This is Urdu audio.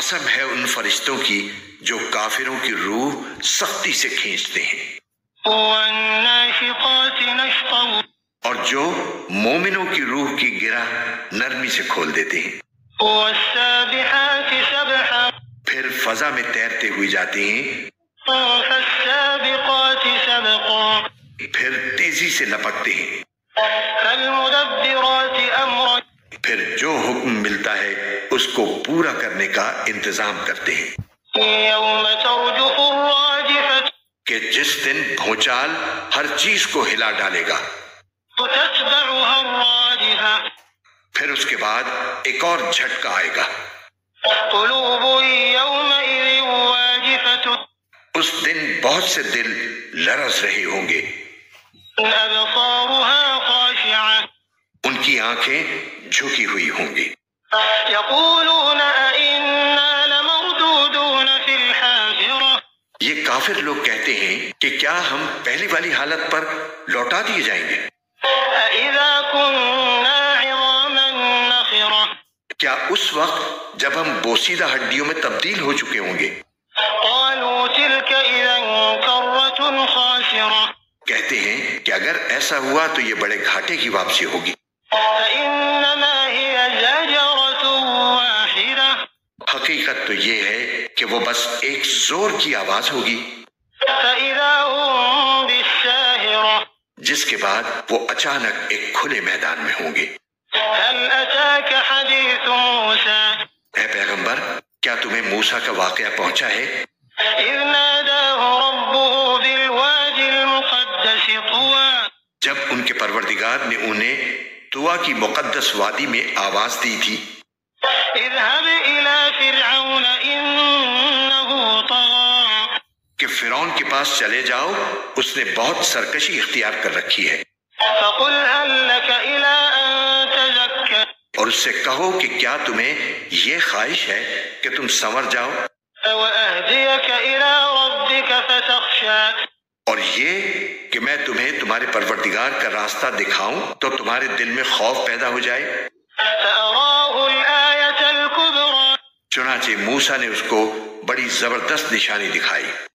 قسم ہے ان فرشتوں کی جو کافروں کی روح سختی سے کھینچتے ہیں، والناشطات نشطا اور جو مومنوں کی روح کی گرہ نرمی سے کھول دیتے ہیں، والسابحات سبحا پھر فضا میں تیرتے ہوئے جاتے ہیں، فالسابقات سبقا پھر تیزی سے لپکتے ہیں، فالمدبرات امرا پھر جو حکم ملتا ہے اس کو پورا کرنے کا انتظام کرتے ہیں، يوم ترجف الراجفة کہ جس دن بھونچال ہر چیز کو ہلا ڈالے گا، تتبعها الرادفة پھر اس کے بعد ایک اور جھٹکا آئے گا، قلوب يومئذ واجفة اس دن بہت سے دل لرز رہے ہوں گے، أبصارها خاشعة ان کی آنکھیں جھکی ہوئی ہوں گی، يقولون أئنا لمردودون في الحافرة یہ کافر لوگ کہتے ہیں کہ کیا ہم پہلی والی حالت پر لوٹا دیے جائیں گے؟ أإذا كنا عظاما نخرة کیا اس وقت جب ہم بوسیدہ ہڈیوں میں تبدیل ہو چکے ہوں گے؟ قالوا تلك إذا كرة خاسرة کہتے ہیں کہ اگر ایسا ہوا تو یہ بڑے گھاٹے کی واپسی ہوگی، فإنما هي زجرة واحدة حقیقت تو یہ ہے کہ وہ بس ایک زور کی آواز ہوگی، فإذا هم بالساهرة جس کے بعد وہ اچانک ایک کھلے میدان میں ہوں گے۔ هل أتاك حديث موسى اے پیغمبر، کیا تمہیں موسیٰ کا واقعہ پہنچا ہے؟ إذ ناداه ربه بالوادي المقدس طوى جب ان کے پروردگار نے انہیں طوا کی مقدس وادی میں آواز دی تھی، اذهب إلى فرعون إنه طغى کہ فرعون کے پاس چلے جاؤ، اس نے بہت سرکشی اختیار کر رکھی ہے، فقل هل لك إلى أن تزكى اور اس سے کہو کہ کیا تمہیں یہ خواہش ہے کہ تم سنور جاؤ، وأهديك إلى ربك فتخشى اور یہ کہ میں تمہیں تمہارے پروردگار کا راستہ دکھاؤں تو تمہارے دل میں خوف پیدا ہو جائے۔ فأراه الآية الكبرى چنانچہ موسیٰ نے اس کو بڑی زبردست نشانی دکھائی۔